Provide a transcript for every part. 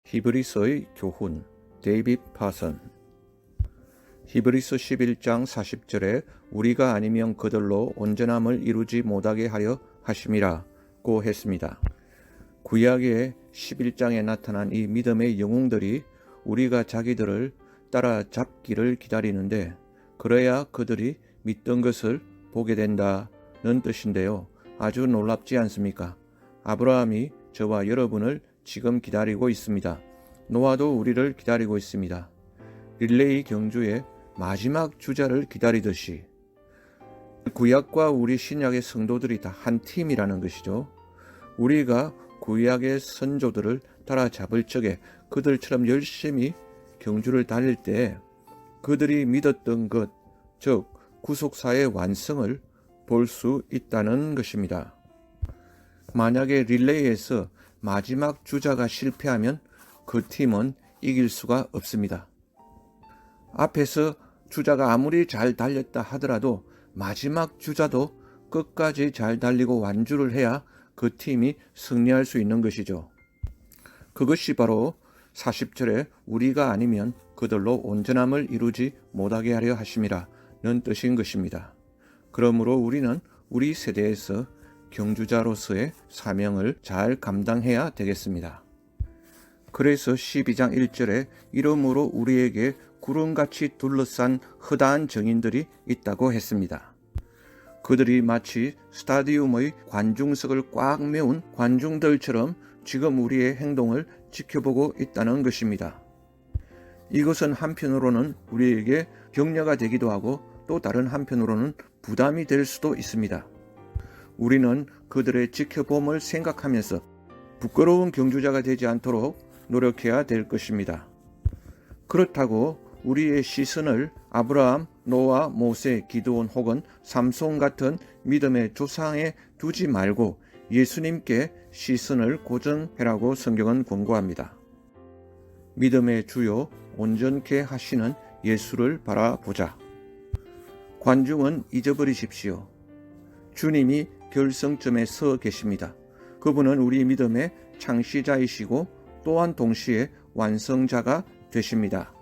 히브리서의 교훈 데이빗 파선. 히브리서 11장 40절에 우리가 아니면 그들로 온전함을 이루지 못하게 하려 하심이라고 했습니다. 구약의 11장에 나타난 이 믿음의 영웅들이 우리가 자기들을 따라잡기를 기다리는데 그래야 그들이 믿던 것을 보게 된다는 뜻인데요. 아주 놀랍지 않습니까? 아브라함이 저와 여러분을 지금 기다리고 있습니다. 노아도 우리를 기다리고 있습니다. 릴레이 경주의 마지막 주자를 기다리듯이 구약과 우리 신약의 성도들이 다 한 팀이라는 것이죠. 우리가 구약의 선조들을 따라잡을 적에 그들처럼 열심히 경주를 달릴 때 그들이 믿었던 것, 즉 구속사의 완성을 볼 수 있다는 것입니다. 만약에 릴레이에서 마지막 주자가 실패하면 그 팀은 이길 수가 없습니다. 앞에서 주자가 아무리 잘 달렸다 하더라도 마지막 주자도 끝까지 잘 달리고 완주를 해야 그 팀이 승리할 수 있는 것이죠. 그것이 바로 40절에 우리가 아니면 그들로 온전함을 이루지 못하게 하려 하심이라는 뜻인 것입니다. 그러므로 우리는 우리 세대에서 경주자로서의 사명을 잘 감당해야 되겠습니다. 그래서 12장 1절에 이러므로 우리에게 구름같이 둘러싼 허다한 증인들이 있다고 했습니다. 그들이 마치 스타디움의 관중석을 꽉 메운 관중들처럼 지금 우리의 행동을 지켜보고 있다는 것입니다. 이것은 한편으로는 우리에게 격려가 되기도 하고 또 다른 한편으로는 부담이 될 수도 있습니다. 우리는 그들의 지켜봄을 생각하면서 부끄러운 경주자가 되지 않도록 노력해야 될 것입니다. 그렇다고 우리의 시선을 아브라함, 노아, 모세, 기드온 혹은 삼손 같은 믿음의 조상에 두지 말고 예수님께 시선을 고정해라고 성경은 권고합니다. 믿음의 주요 온전케 하시는 예수를 바라보자. 관중은 잊어버리십시오. 주님이 결승점에 서 계십니다. 그분은 우리 믿음의 창시자이시고 또한 동시에 완성자가 되십니다.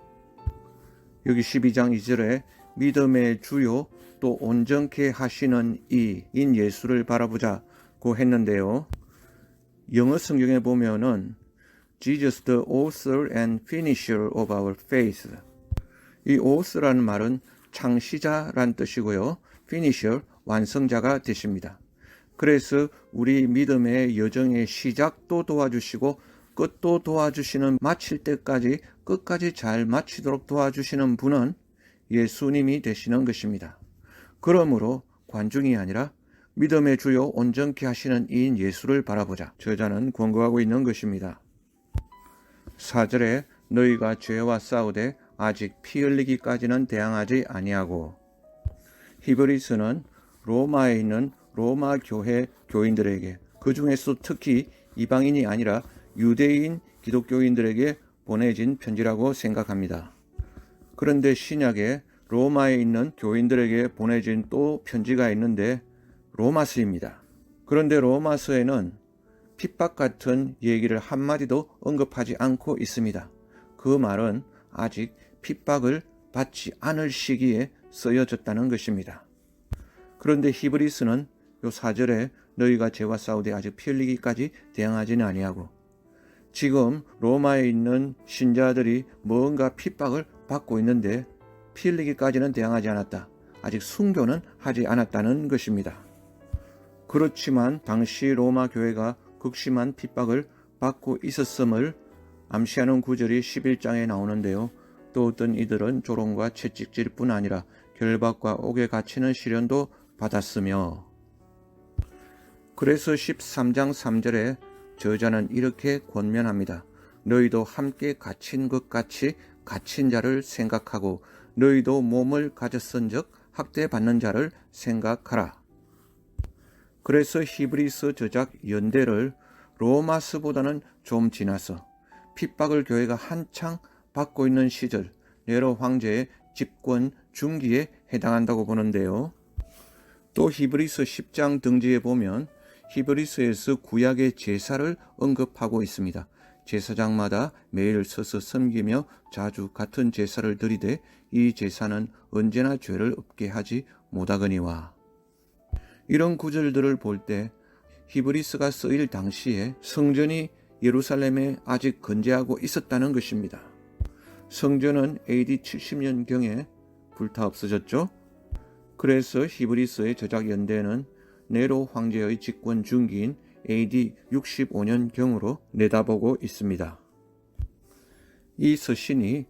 여기 12장 2절에 믿음의 주요 또 온전케 하시는 이인 예수를 바라보자고 했는데요. 영어 성경에 보면은 Jesus the author and finisher of our faith. 이 author라는 말은 창시자란 뜻이고요. finisher, 완성자가 되십니다. 그래서 우리 믿음의 여정의 시작도 도와주시고 끝도 도와주시는 마칠 때까지 끝까지 잘 마치도록 도와주시는 분은 예수님이 되시는 것입니다. 그러므로 관중이 아니라 믿음의 주요 온전케 하시는 이인 예수를 바라보자. 저자는 권고하고 있는 것입니다. 4절에 너희가 죄와 싸우되 아직 피 흘리기까지는 대항하지 아니하고. 히브리서는 로마에 있는 로마 교회 교인들에게, 그 중에서 특히 이방인이 아니라 유대인 기독교인들에게 보내진 편지라고 생각합니다. 그런데 신약에 로마에 있는 교인들에게 보내진 또 편지가 있는데 로마서입니다. 그런데 로마서에는 핍박 같은 얘기를 한마디도 언급하지 않고 있습니다. 그 말은 아직 핍박을 받지 않을 시기에 쓰여졌다는 것입니다. 그런데 히브리서는 요 4절에 너희가 죄와 싸우되 아직 피 흘리기까지 대항하지는 아니하고, 지금 로마에 있는 신자들이 뭔가 핍박을 받고 있는데 피 흘리기까지는 대항하지 않았다. 아직 순교는 하지 않았다는 것입니다. 그렇지만 당시 로마 교회가 극심한 핍박을 받고 있었음을 암시하는 구절이 11장에 나오는데요. 또 어떤 이들은 조롱과 채찍질 뿐 아니라 결박과 옥에 갇히는 시련도 받았으며, 그래서 13장 3절에 저자는 이렇게 권면합니다. 너희도 함께 갇힌 것 같이 갇힌 자를 생각하고 너희도 몸을 가졌은즉 학대받는 자를 생각하라. 그래서 히브리서 저작 연대를 로마서보다는 좀 지나서 핍박을 교회가 한창 받고 있는 시절 네로 황제의 집권 중기에 해당한다고 보는데요. 또 히브리서 10장 등지에 보면 히브리서에서 구약의 제사를 언급하고 있습니다. 제사장마다 매일 서서 섬기며 자주 같은 제사를 드리되 이 제사는 언제나 죄를 없게 하지 못하거니와. 이런 구절들을 볼 때 히브리서가 쓰일 당시에 성전이 예루살렘에 아직 건재하고 있었다는 것입니다. 성전은 AD 70년경에 불타 없어졌죠. 그래서 히브리서의 저작 연대는 네로 황제의 집권 중기인 AD 65년경으로 내다보고 있습니다. 이 서신이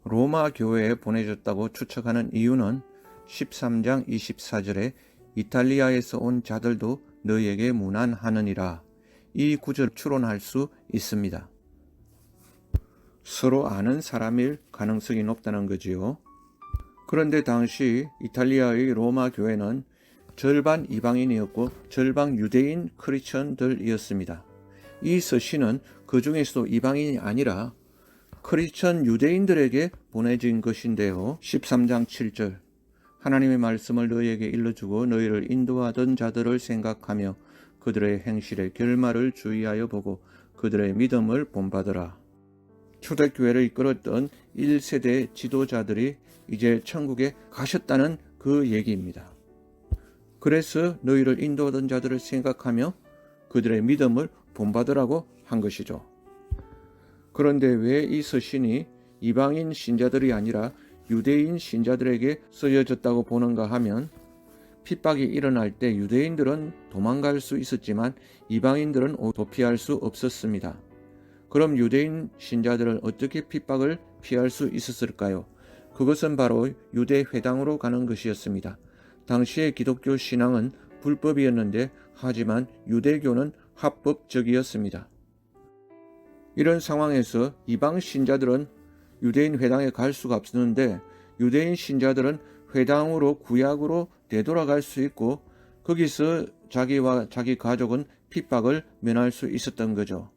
로마 교회에 보내졌다고 추측하는 이유는 13장 24절에 이탈리아에서 온 자들도 너희에게 문안하느니라, 이 구절 추론할 수 있습니다. 서로 아는 사람일 가능성이 높다는 거지요. 그런데 당시 이탈리아의 로마 교회는 절반 이방인이었고 절반 유대인 크리스천들이었습니다. 이 서신은 그 중에서도 이방인이 아니라 크리스천 유대인들에게 보내진 것인데요. 13장 7절 하나님의 말씀을 너희에게 일러주고 너희를 인도하던 자들을 생각하며 그들의 행실의 결말을 주의하여 보고 그들의 믿음을 본받으라. 초대교회를 이끌었던 1세대 지도자들이 이제 천국에 가셨다는 그 얘기입니다. 그래서 너희를 인도하던 자들을 생각하며 그들의 믿음을 본받으라고 한 것이죠. 그런데 왜 이 서신이 이방인 신자들이 아니라 유대인 신자들에게 쓰여졌다고 보는가 하면, 핍박이 일어날 때 유대인들은 도망갈 수 있었지만 이방인들은 도피할 수 없었습니다. 그럼 유대인 신자들은 어떻게 핍박을 피할 수 있었을까요? 그것은 바로 유대 회당으로 가는 것이었습니다. 당시의 기독교 신앙은 불법이었는데 하지만 유대교는 합법적이었습니다. 이런 상황에서 이방 신자들은 유대인 회당에 갈 수가 없었는데 유대인 신자들은 회당으로 구약으로 되돌아갈 수 있고 거기서 자기와 자기 가족은 핍박을 면할 수 있었던 거죠.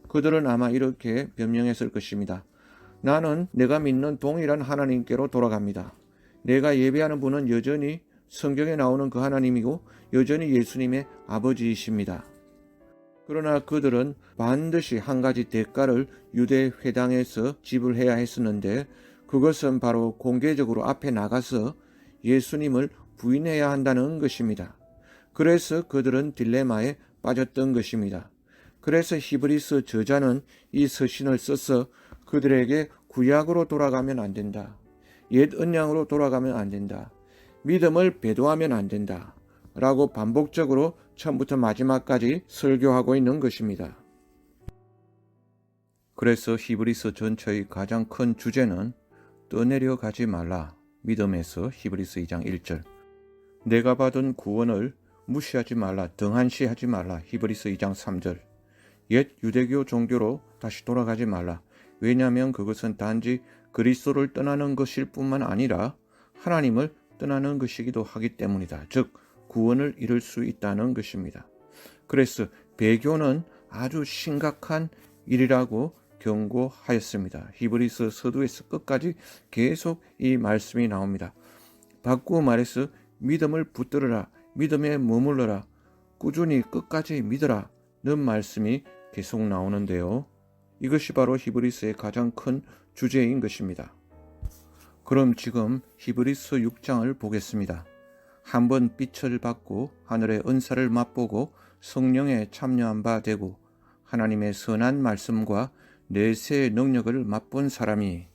그들은 아마 이렇게 변명했을 것입니다. 나는 내가 믿는 동일한 하나님께로 돌아갑니다. 내가 예배하는 분은 여전히 성경에 나오는 그 하나님이고 여전히 예수님의 아버지이십니다. 그러나 그들은 반드시 한 가지 대가를 유대 회당에서 지불해야 했었는데 그것은 바로 공개적으로 앞에 나가서 예수님을 부인해야 한다는 것입니다. 그래서 그들은 딜레마에 빠졌던 것입니다. 그래서 히브리서 저자는 이 서신을 써서 그들에게 구약으로 돌아가면 안 된다. 옛 언약으로 돌아가면 안 된다. 믿음을 배도하면 안 된다. 라고 반복적으로 처음부터 마지막까지 설교하고 있는 것입니다. 그래서 히브리서 전체의 가장 큰 주제는 떠내려 가지 말라. 믿음에서 히브리서 2장 1절. 내가 받은 구원을 무시하지 말라. 등한시하지 말라. 히브리서 2장 3절. 옛 유대교 종교로 다시 돌아가지 말라. 왜냐하면 그것은 단지 그리스도를 떠나는 것일 뿐만 아니라 하나님을 떠나는 것이기도 하기 때문이다. 즉 구원을 잃을 수 있다는 것입니다. 그래서 배교는 아주 심각한 일이라고 경고하였습니다. 히브리서 서두에서 끝까지 계속 이 말씀이 나옵니다. 바꾸어 말해서 믿음을 붙들어라, 믿음에 머물러라, 꾸준히 끝까지 믿어라 는 말씀이 계속 나오는데요. 이것이 바로 히브리서의 가장 큰 주제인 것입니다. 그럼 지금 히브리서 6장을 보겠습니다. 한번 빛을 받고 하늘의 은사를 맛보고 성령에 참여한 바 되고 하나님의 선한 말씀과 내세의 능력을 맛본 사람이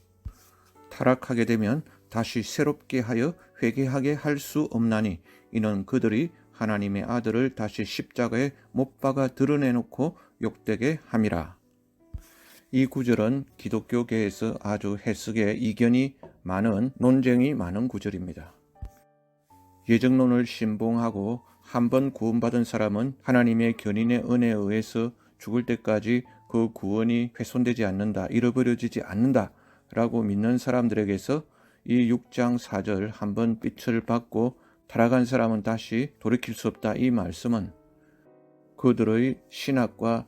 타락하게 되면 다시 새롭게 하여 회개하게 할 수 없나니 이는 그들이 하나님의 아들을 다시 십자가에 못 박아 드러내놓고 욕되게 함이라. 이 구절은 기독교계에서 아주 해석에 이견이 많은, 논쟁이 많은 구절입니다. 예정론을 신봉하고 한번 구원받은 사람은 하나님의 견인의 은혜에 의해서 죽을 때까지 그 구원이 훼손되지 않는다, 잃어버려지지 않는다 라고 믿는 사람들에게서 이 6장 4절 한번 빛을 받고 타락한 사람은 다시 돌이킬 수 없다, 이 말씀은 그들의 신학과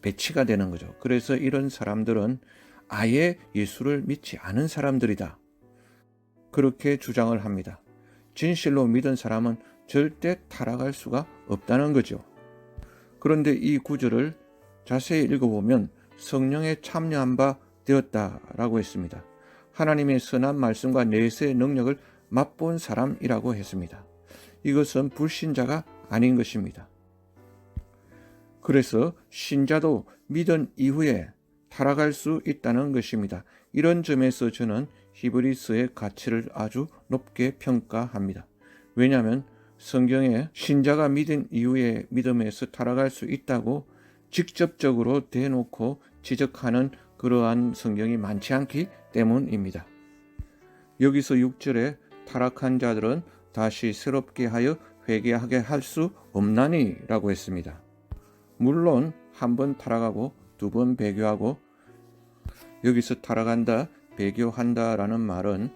배치가 되는 거죠. 그래서 이런 사람들은 아예 예수를 믿지 않은 사람들이다, 그렇게 주장을 합니다. 진실로 믿은 사람은 절대 타락할 수가 없다는 거죠. 그런데 이 구절을 자세히 읽어보면 성령에 참여한 바 되었다라고 했습니다. 하나님의 선한 말씀과 내세의 능력을 맛본 사람이라고 했습니다. 이것은 불신자가 아닌 것입니다. 그래서 신자도 믿은 이후에 타락할 수 있다는 것입니다. 이런 점에서 저는 히브리서의 가치를 아주 높게 평가합니다. 왜냐하면 성경에 신자가 믿은 이후에 믿음에서 타락할 수 있다고 직접적으로 대놓고 지적하는 그러한 성경이 많지 않기 때문입니다. 여기서 6절에 타락한 자들은 다시 새롭게 하여 회개하게 할 수 없나니 라고 했습니다. 물론 한 번 타락하고 두 번 배교하고, 여기서 타락한다, 배교한다 라는 말은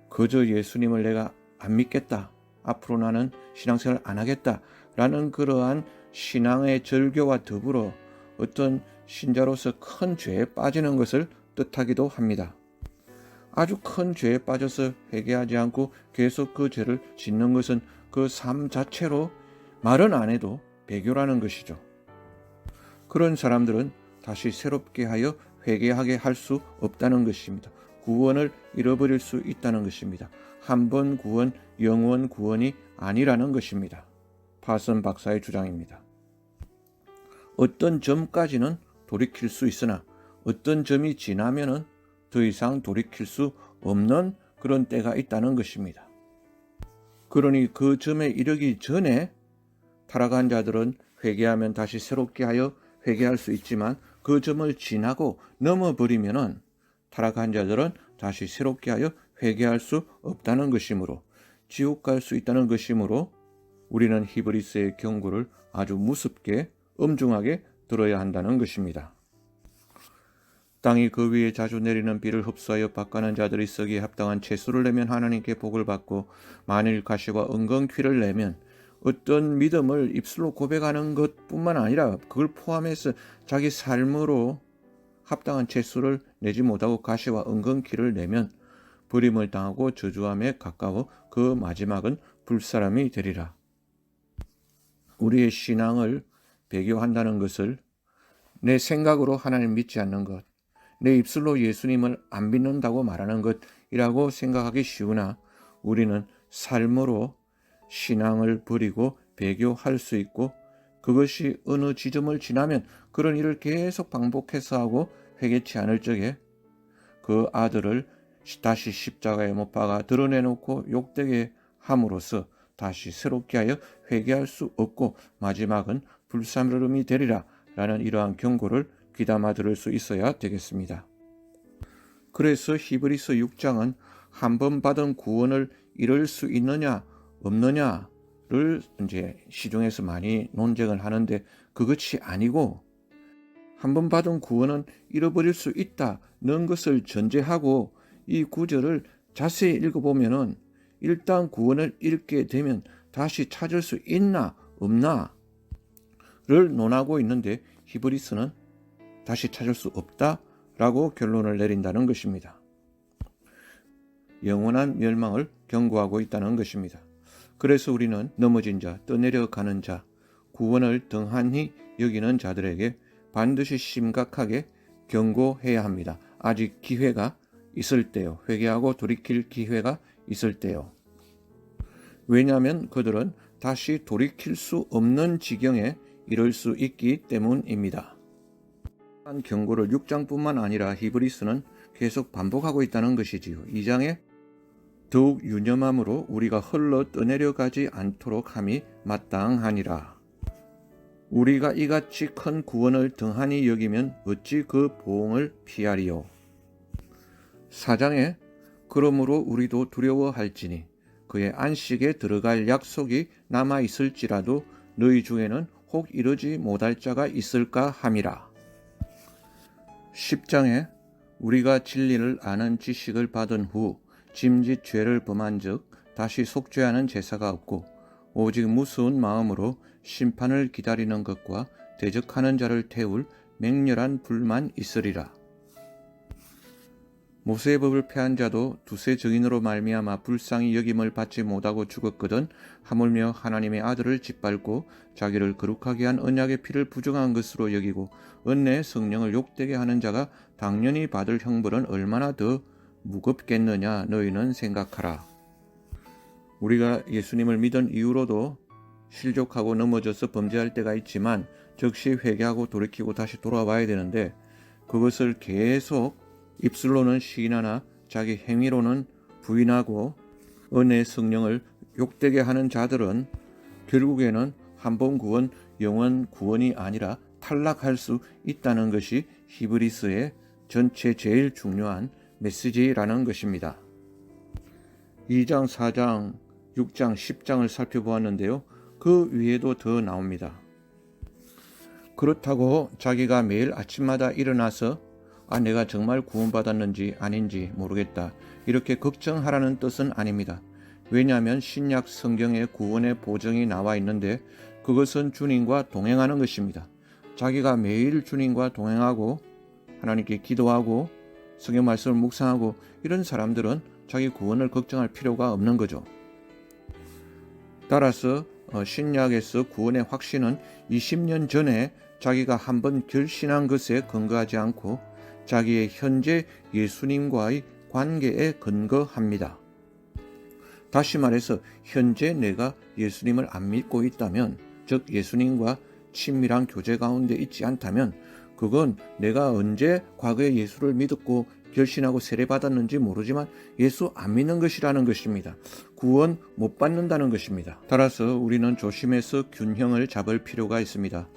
그저 예수님을 내가 안 믿겠다, 앞으로 나는 신앙생활 안 하겠다 라는 그러한 신앙의 절교와 더불어 어떤 신자로서 큰 죄에 빠지는 것을 뜻하기도 합니다. 아주 큰 죄에 빠져서 회개하지 않고 계속 그 죄를 짓는 것은 그 삶 자체로 말은 안 해도 배교라는 것이죠. 그런 사람들은 다시 새롭게 하여 회개하게 할 수 없다는 것입니다. 구원을 잃어버릴 수 있다는 것입니다. 한 번 구원, 영원 구원이 아니라는 것입니다. 파슨 박사의 주장입니다. 어떤 점까지는 돌이킬 수 있으나 어떤 점이 지나면은 더 이상 돌이킬 수 없는 그런 때가 있다는 것입니다. 그러니 그 점에 이르기 전에 타락한 자들은 회개하면 다시 새롭게 하여 회개할 수 있지만, 그 점을 지나고 넘어버리면은 타락한 자들은 다시 새롭게 하여 회개할 수 없다는 것이므로, 지옥 갈 수 있다는 것이므로 우리는 히브리서의 경고를 아주 무섭게 엄중하게 들어야 한다는 것입니다. 땅이 그 위에 자주 내리는 비를 흡수하여 밭가는 자들이 썩기에 합당한 채소를 내면 하나님께 복을 받고, 만일 가시와 은근퀴를 내면 어떤 믿음을 입술로 고백하는 것뿐만 아니라 그걸 포함해서 자기 삶으로 합당한 채소를 내지 못하고 가시와 은근퀴를 내면 버림을 당하고 저주함에 가까워 그 마지막은 불사람이 되리라. 우리의 신앙을 배교한다는 것을 내 생각으로 하나님 믿지 않는 것, 내 입술로 예수님을 안 믿는다고 말하는 것이라고 생각하기 쉬우나, 우리는 삶으로 신앙을 버리고 배교할 수 있고, 그것이 어느 지점을 지나면 그런 일을 계속 반복해서 하고 회개치 않을 적에 그 아들을 다시 십자가에 못 박아 드러내놓고 욕되게 함으로써 다시 새롭게 하여 회개할 수 없고 마지막은 불사름이 되리라 라는 이러한 경고를 귀담아 들을 수 있어야 되겠습니다. 그래서 히브리서 6장은 한 번 받은 구원을 잃을 수 있느냐 없느냐를 이제 시중에서 많이 논쟁을 하는데, 그것이 아니고 한 번 받은 구원은 잃어버릴 수 있다는 것을 전제하고, 이 구절을 자세히 읽어보면은 일단 구원을 잃게 되면 다시 찾을 수 있나 없나를 논하고 있는데, 히브리서는 다시 찾을 수 없다라고 결론을 내린다는 것입니다. 영원한 멸망을 경고하고 있다는 것입니다. 그래서 우리는 넘어진 자, 떠내려가는 자, 구원을 등한히 여기는 자들에게 반드시 심각하게 경고해야 합니다. 아직 기회가 있을 때요. 회개하고 돌이킬 기회가 있을 때요. 왜냐하면 그들은 다시 돌이킬 수 없는 지경에 이를 수 있기 때문입니다. 한 경고를 6장뿐만 아니라 히브리서는 계속 반복하고 있다는 것이지요. 2장에 더욱 유념함으로 우리가 흘러 떠내려가지 않도록 함이 마땅하니라. 우리가 이같이 큰 구원을 등한히 여기면 어찌 그 보응을 피하리요. 4장에 그러므로 우리도 두려워할지니 그의 안식에 들어갈 약속이 남아 있을지라도 너희 중에는 혹 이르지 못할 자가 있을까 함이라. 10장에 우리가 진리를 아는 지식을 받은 후 짐짓 죄를 범한 즉 다시 속죄하는 제사가 없고 오직 무서운 마음으로 심판을 기다리는 것과 대적하는 자를 태울 맹렬한 불만 있으리라. 모세의 법을 폐한 자도 두세 증인으로 말미암아 불쌍히 여김을 받지 못하고 죽었거든 하물며 하나님의 아들을 짓밟고 자기를 거룩하게 한 언약의 피를 부정한 것으로 여기고 은혜의 성령을 욕되게 하는 자가 당연히 받을 형벌은 얼마나 더 무겁겠느냐 너희는 생각하라. 우리가 예수님을 믿은 이후로도 실족하고 넘어져서 범죄할 때가 있지만 즉시 회개하고 돌이키고 다시 돌아와야 되는데 그것을 계속 입술로는 시인하나 자기 행위로는 부인하고 은혜의 성령을 욕되게 하는 자들은 결국에는 한번 구원, 영원 구원이 아니라 탈락할 수 있다는 것이 히브리서의 전체 제일 중요한 메시지라는 것입니다. 2장, 4장, 6장, 10장을 살펴보았는데요. 그 위에도 더 나옵니다. 그렇다고 자기가 매일 아침마다 일어나서 내가 정말 구원받았는지 아닌지 모르겠다 이렇게 걱정하라는 뜻은 아닙니다. 왜냐하면 신약 성경에 구원의 보증이 나와 있는데 그것은 주님과 동행하는 것입니다. 자기가 매일 주님과 동행하고 하나님께 기도하고 성경 말씀을 묵상하고 이런 사람들은 자기 구원을 걱정할 필요가 없는 거죠. 따라서 신약에서 구원의 확신은 20년 전에 자기가 한번 결신한 것에 근거하지 않고 자기의 현재 예수님과의 관계에 근거합니다. 다시 말해서 현재 내가 예수님을 안 믿고 있다면, 즉 예수님과 친밀한 교제 가운데 있지 않다면 그건 내가 언제 과거에 예수를 믿었고 결신하고 세례받았는지 모르지만 예수 안 믿는 것이라는 것입니다. 구원 못 받는다는 것입니다. 따라서 우리는 조심해서 균형을 잡을 필요가 있습니다.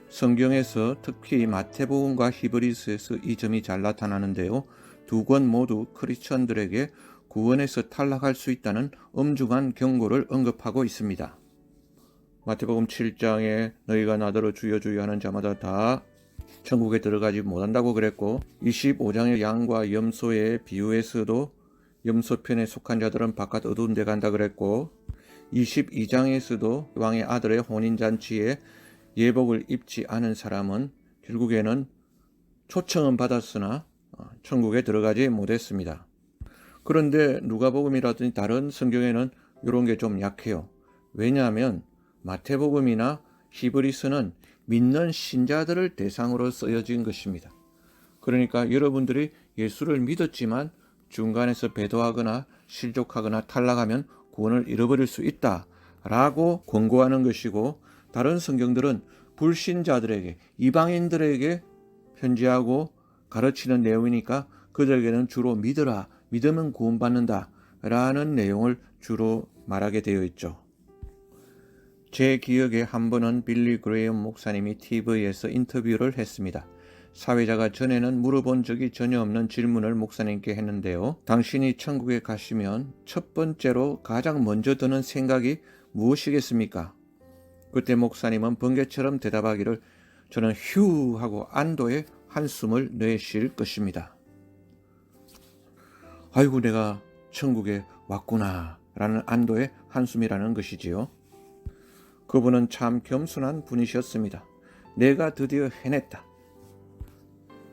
성경에서 특히 마태복음과 히브리서에서 이 점이 잘 나타나는데요. 두 권 모두 크리스천들에게 구원에서 탈락할 수 있다는 엄중한 경고를 언급하고 있습니다. 마태복음 7장에 너희가 나더러 주여 주여 하는 자마다 다 천국에 들어가지 못한다고 그랬고 25장의 양과 염소의 비유에서도 염소편에 속한 자들은 바깥 어두운 데 간다 그랬고 22장에서도 왕의 아들의 혼인잔치에 예복을 입지 않은 사람은 결국에는 초청은 받았으나 천국에 들어가지 못했습니다. 그런데 누가복음이라든지 다른 성경에는 이런 게 좀 약해요. 왜냐하면 마태복음이나 히브리서는 믿는 신자들을 대상으로 쓰여진 것입니다. 그러니까 여러분들이 예수를 믿었지만 중간에서 배도하거나 실족하거나 탈락하면 구원을 잃어버릴 수 있다라고 권고하는 것이고 다른 성경들은 불신자들에게 이방인들에게 편지하고 가르치는 내용이니까 그들에게는 주로 믿으라, 믿으면 구원받는다 라는 내용을 주로 말하게 되어 있죠. 제 기억에 한 번은 빌리 그레이엄 목사님이 TV에서 인터뷰를 했습니다. 사회자가 전에는 물어본 적이 전혀 없는 질문을 목사님께 했는데요. 당신이 천국에 가시면 첫 번째로 가장 먼저 드는 생각이 무엇이겠습니까? 그때 목사님은 번개처럼 대답하기를 저는 휴 하고 안도의 한숨을 내쉴 것입니다. 아이고 내가 천국에 왔구나 라는 안도의 한숨이라는 것이지요. 그분은 참 겸손한 분이셨습니다. 내가 드디어 해냈다.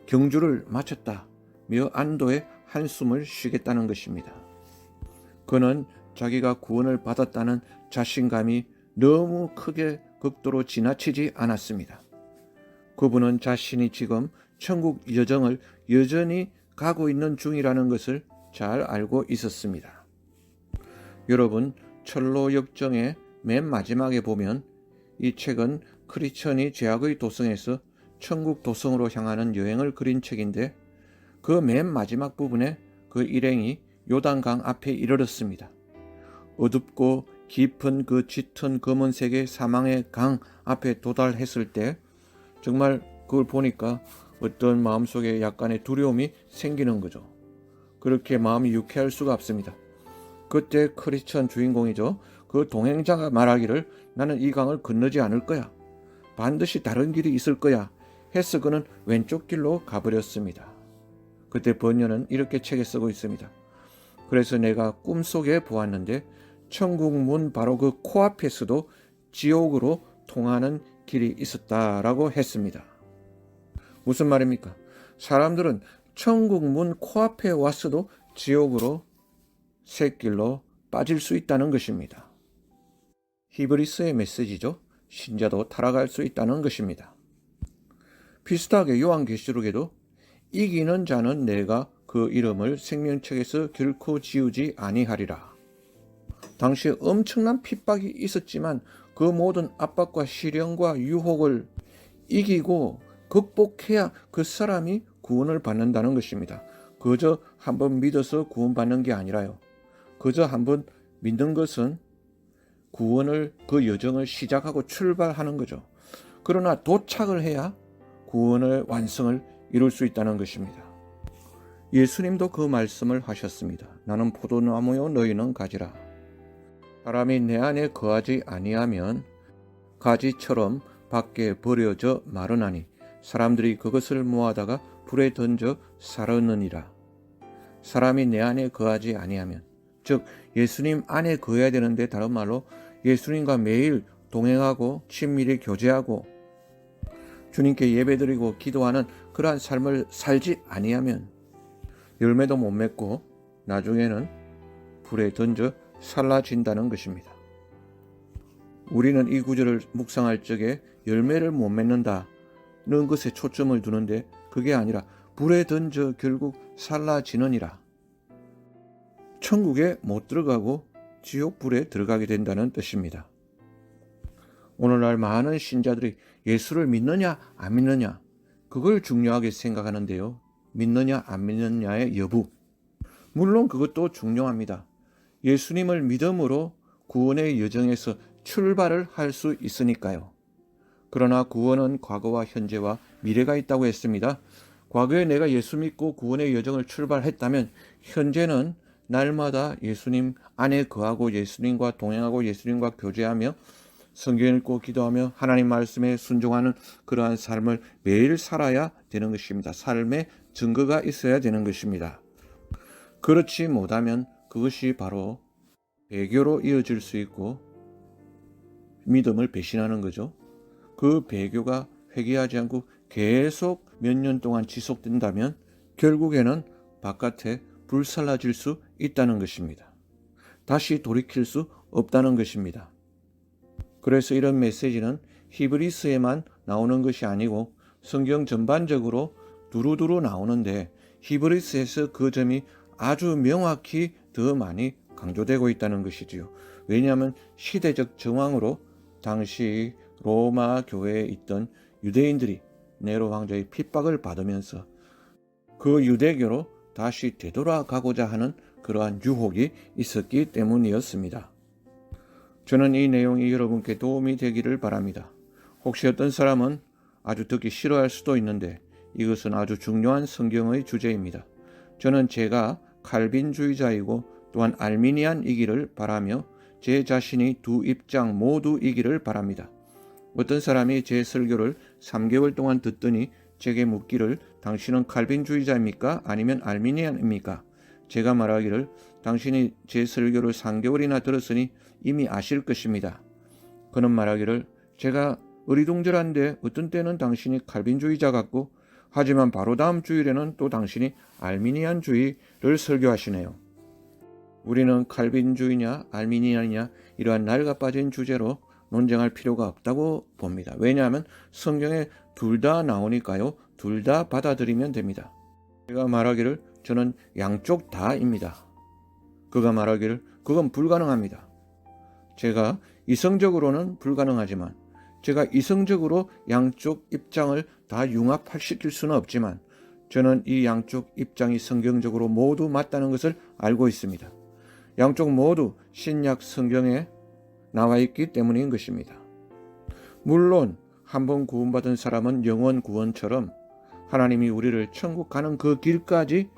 경주를 마쳤다. 며 안도의 한숨을 쉬겠다는 것입니다. 그는 자기가 구원을 받았다는 자신감이 너무 크게 극도로 지나치지 않았습니다. 그분은 자신이 지금 천국 여정을 여전히 가고 있는 중이라는 것을 잘 알고 있었습니다. 여러분, 철로 역정의 맨 마지막에 보면 이 책은 크리스천이 죄악의 도성에서 천국 도성으로 향하는 여행을 그린 책인데 그 맨 마지막 부분에 그 일행이 요단강 앞에 이르렀습니다. 어둡고 깊은 그 짙은 검은색의 사망의 강 앞에 도달했을 때 정말 그걸 보니까 어떤 마음속에 약간의 두려움이 생기는 거죠. 그렇게 마음이 유쾌할 수가 없습니다. 그때 크리스천 주인공이죠. 그 동행자가 말하기를 나는 이 강을 건너지 않을 거야. 반드시 다른 길이 있을 거야. 해서 그는 왼쪽 길로 가버렸습니다. 그때 번연은 이렇게 책에 쓰고 있습니다. 그래서 내가 꿈속에 보았는데 천국 문 바로 그 코앞에서도 지옥으로 통하는 길이 있었다라고 했습니다. 무슨 말입니까? 사람들은 천국 문 코앞에 왔어도 지옥으로 샛길로 빠질 수 있다는 것입니다. 히브리서의 메시지죠. 신자도 타락할 수 있다는 것입니다. 비슷하게 요한계시록에도 이기는 자는 내가 그 이름을 생명책에서 결코 지우지 아니하리라. 당시에 엄청난 핍박이 있었지만 그 모든 압박과 시련과 유혹을 이기고 극복해야 그 사람이 구원을 받는다는 것입니다. 그저 한번 믿어서 구원받는 게 아니라요. 그저 한번 믿는 것은 구원을 그 여정을 시작하고 출발하는 거죠. 그러나 도착을 해야 구원의 완성을 이룰 수 있다는 것입니다. 예수님도 그 말씀을 하셨습니다. 나는 포도나무요 너희는 가지라. 사람이 내 안에 거하지 아니하면 가지처럼 밖에 버려져 마르나니 사람들이 그것을 모아다가 불에 던져 사르느니라. 사람이 내 안에 거하지 아니하면, 즉 예수님 안에 거해야 되는데 다른 말로 예수님과 매일 동행하고 친밀히 교제하고 주님께 예배드리고 기도하는 그러한 삶을 살지 아니하면 열매도 못 맺고 나중에는 불에 던져 살라진다는 것입니다. 우리는 이 구절을 묵상할 적에 열매를 못 맺는다는 것에 초점을 두는데 그게 아니라 불에 던져 결국 살라지느니라. 천국에 못 들어가고 지옥불에 들어가게 된다는 뜻입니다. 오늘날 많은 신자들이 예수를 믿느냐 안 믿느냐 그걸 중요하게 생각하는데요. 믿느냐 안 믿느냐의 여부, 물론 그것도 중요합니다. 예수님을 믿음으로 구원의 여정에서 출발을 할 수 있으니까요. 그러나 구원은 과거와 현재와 미래가 있다고 했습니다. 과거에 내가 예수 믿고 구원의 여정을 출발했다면 현재는 날마다 예수님 안에 거하고 예수님과 동행하고 예수님과 교제하며 성경 읽고 기도하며 하나님 말씀에 순종하는 그러한 삶을 매일 살아야 되는 것입니다. 삶의 증거가 있어야 되는 것입니다. 그렇지 못하면 그것이 바로 배교로 이어질 수 있고 믿음을 배신하는 거죠. 그 배교가 회개하지 않고 계속 몇 년 동안 지속된다면 결국에는 바깥에 불살라질 수 있다는 것입니다. 다시 돌이킬 수 없다는 것입니다. 그래서 이런 메시지는 히브리서에만 나오는 것이 아니고 성경 전반적으로 두루두루 나오는데 히브리서에서 그 점이 아주 명확히 더 많이 강조되고 있다는 것이지요. 왜냐하면 시대적 정황으로 당시 로마 교회에 있던 유대인들이 네로 황제의 핍박을 받으면서 그 유대교로 다시 되돌아가고자 하는 그러한 유혹이 있었기 때문이었습니다. 저는 이 내용이 여러분께 도움이 되기를 바랍니다. 혹시 어떤 사람은 아주 듣기 싫어할 수도 있는데 이것은 아주 중요한 성경의 주제입니다. 저는 제가 칼빈주의자이고 또한 알미니안이기를 바라며 제 자신이 두 입장 모두 이기를 바랍니다. 어떤 사람이 제 설교를 3개월 동안 듣더니 제게 묻기를 당신은 칼빈주의자입니까? 아니면 알미니안입니까? 제가 말하기를 당신이 제 설교를 3개월이나 들었으니 이미 아실 것입니다. 그는 말하기를 제가 어리둥절한데 어떤 때는 당신이 칼빈주의자 같고 하지만 바로 다음 주일에는 또 당신이 알미니안주의를 설교하시네요. 우리는 칼빈주의냐 알미니안이냐 이러한 낡아빠진 주제로 논쟁할 필요가 없다고 봅니다. 왜냐하면 성경에 둘 다 나오니까요. 둘 다 받아들이면 됩니다. 제가 말하기를 저는 양쪽 다입니다. 그가 말하기를 그건 불가능합니다. 제가 이성적으로는 불가능하지만 제가 이성적으로 양쪽 입장을 다 융합시킬 수는 없지만 저는 이 양쪽 입장이 성경적으로 모두 맞다는 것을 알고 있습니다. 양쪽 모두 신약 성경에 나와 있기 때문인 것입니다. 물론 한번 구원받은 사람은 영원 구원처럼 하나님이 우리를 천국 가는 그 길까지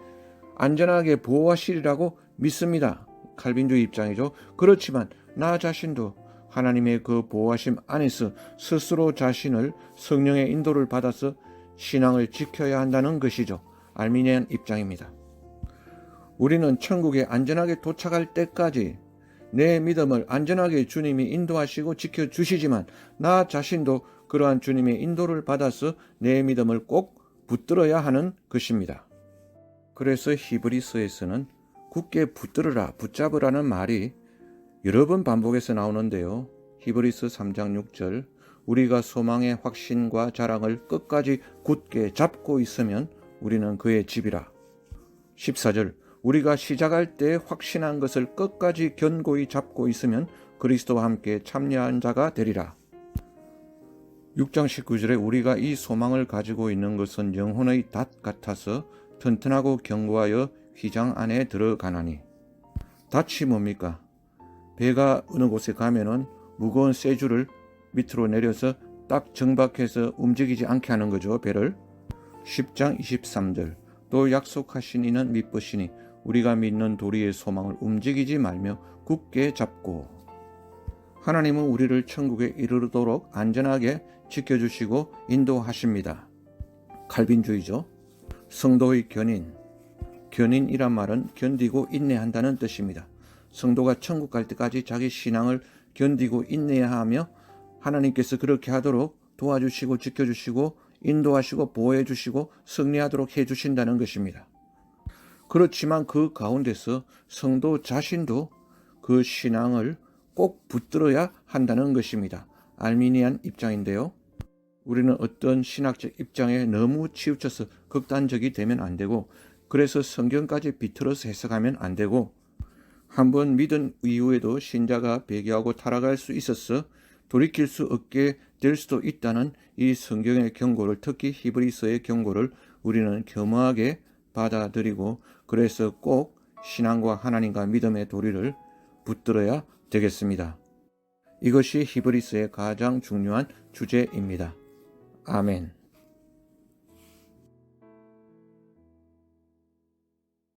안전하게 보호하시리라고 믿습니다. 칼빈주의 입장이죠. 그렇지만 나 자신도 하나님의 그 보호하심 안에서 스스로 자신을 성령의 인도를 받아서 신앙을 지켜야 한다는 것이죠. 알미니안 입장입니다. 우리는 천국에 안전하게 도착할 때까지 내 믿음을 안전하게 주님이 인도하시고 지켜주시지만 나 자신도 그러한 주님의 인도를 받아서 내 믿음을 꼭 붙들어야 하는 것입니다. 그래서 히브리서에서는 굳게 붙들으라, 붙잡으라는 말이 여러 번 반복해서 나오는데요. 히브리서 3장 6절, 우리가 소망의 확신과 자랑을 끝까지 굳게 잡고 있으면 우리는 그의 집이라. 14절, 우리가 시작할 때 확신한 것을 끝까지 견고히 잡고 있으면 그리스도와 함께 참여한 자가 되리라. 6장 19절에 우리가 이 소망을 가지고 있는 것은 영혼의 닷 같아서 튼튼하고 견고하여 휘장 안에 들어가나니. 닷이 뭡니까? 배가 어느 곳에 가면은 무거운 쇠줄을 밑으로 내려서 딱 정박해서 움직이지 않게 하는 거죠, 배를. 10장 23절, 또 약속하신 이는 믿으시니 우리가 믿는 도리의 소망을 움직이지 말며 굳게 잡고. 하나님은 우리를 천국에 이르도록 안전하게 지켜주시고 인도하십니다. 칼빈주의죠. 성도의 견인. 견인이란 말은 견디고 인내한다는 뜻입니다. 성도가 천국 갈 때까지 자기 신앙을 견디고 인내해야 하며 하나님께서 그렇게 하도록 도와주시고 지켜주시고 인도하시고 보호해주시고 승리하도록 해주신다는 것입니다. 그렇지만 그 가운데서 성도 자신도 그 신앙을 꼭 붙들어야 한다는 것입니다. 알미니안 입장인데요. 우리는 어떤 신학적 입장에 너무 치우쳐서 극단적이 되면 안 되고, 그래서 성경까지 비틀어서 해석하면 안 되고, 한번 믿은 이후에도 신자가 배교하고 타락할 수 있어서 돌이킬 수 없게 될 수도 있다는 이 성경의 경고를, 특히 히브리서의 경고를 우리는 겸허하게 받아들이고, 그래서 꼭 신앙과 하나님과 믿음의 도리를 붙들어야 되겠습니다. 이것이 히브리서의 가장 중요한 주제입니다. 아멘.